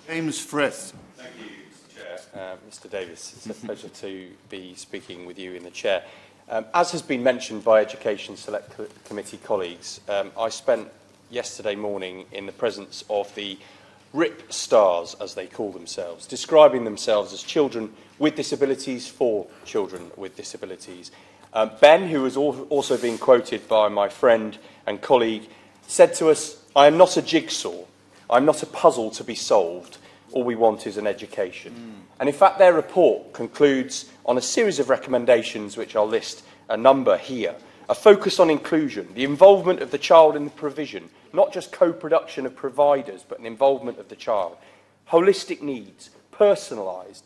James Frith. Thank you, Mr. Chair. Mr. Davis, it's a pleasure to be speaking with you in the chair. As has been mentioned by Education Select Committee colleagues, I spent yesterday morning in the presence of the RIP stars, as they call themselves, describing themselves as children with disabilities for children with disabilities. Ben, who was also being quoted by my friend and colleague, said to us, "I am not a jigsaw. I'm not a puzzle to be solved. All we want is an education." And in fact, their report concludes on a series of recommendations, which I'll list a number here. A focus on inclusion, the involvement of the child in the provision, not just co-production of providers, but an involvement of the child. Holistic needs, personalised,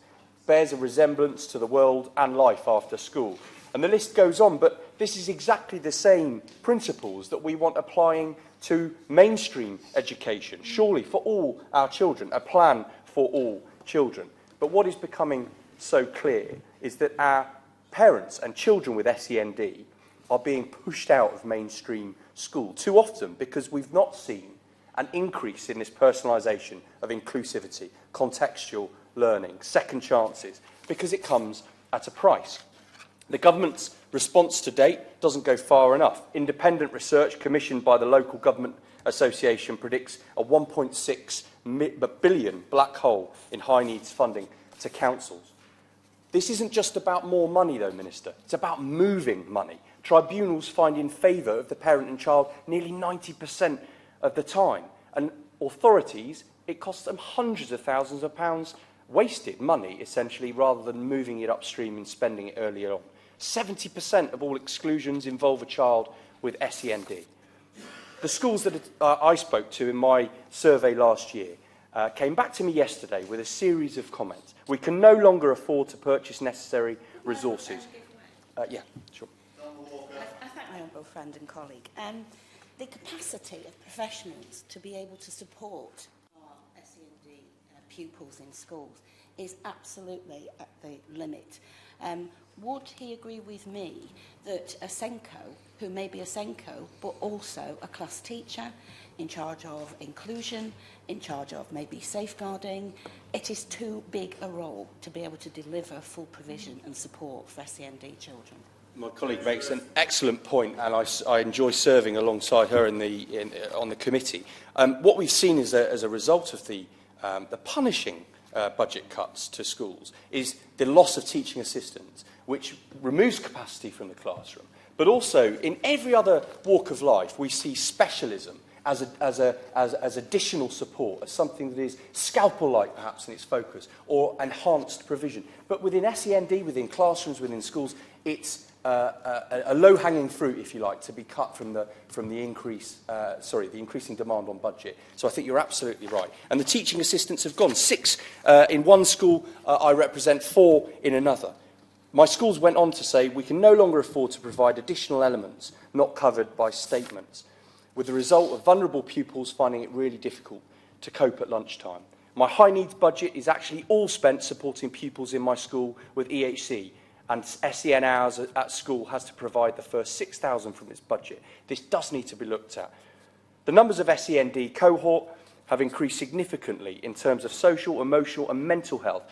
bears a resemblance to the world and life after school. And the list goes on, but this is exactly the same principles that we want applying to mainstream education, surely for all our children, a plan for all children. But what is becoming so clear is that our parents and children with SEND are being pushed out of mainstream school too often because we've not seen an increase in this personalisation of inclusivity, contextual learning, second chances, because it comes at a price. The government's response to date doesn't go far enough. Independent research commissioned by the Local Government Association predicts a 1.6 billion black hole in high needs funding to councils. This isn't just about more money, though, Minister. It's about moving money. Tribunals find in favour of the parent and child nearly 90% of the time. And authorities, it costs them hundreds of thousands of pounds wasted money, essentially, rather than moving it upstream and spending it earlier on. 70% of all exclusions involve a child with SEND. The schools that I spoke to in my survey last year came back to me yesterday with a series of comments. We can no longer afford to purchase necessary resources. Yeah, sure. I thank my honourable friend and colleague. The capacity of professionals to be able to support our SEND pupils in schools is absolutely at the limit. Would he agree with me that a SENCO, who may be a SENCO, but also a class teacher in charge of inclusion, in charge of maybe safeguarding, it is too big a role to be able to deliver full provision and support for SEND children? My colleague makes an excellent point, and I enjoy serving alongside her on the committee. What we've seen is as a result of the punishing budget cuts to schools is the loss of teaching assistants, which removes capacity from the classroom. But also, in every other walk of life, we see specialism as additional support, as something that is scalpel-like, perhaps, in its focus, or enhanced provision. But within SEND, within classrooms, within schools, it's a low-hanging fruit, if you like, to be cut from the increasing demand on budget. So I think you're absolutely right. And the teaching assistants have gone. 6 in one school, I represent 4 in another. My schools went on to say we can no longer afford to provide additional elements not covered by statements, with the result of vulnerable pupils finding it really difficult to cope at lunchtime. My high needs budget is actually all spent supporting pupils in my school with EHC, and SEN hours at school has to provide the first 6,000 from its budget. This does need to be looked at. The numbers of SEND cohort have increased significantly in terms of social, emotional and mental health.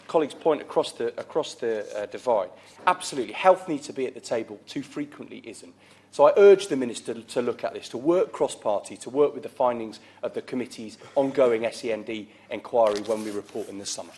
Colleagues point across the divide. Absolutely, health needs to be at the table, too frequently isn't. So I urge the Minister to look at this, to work cross-party, to work with the findings of the committee's ongoing SEND inquiry when we report in the summer.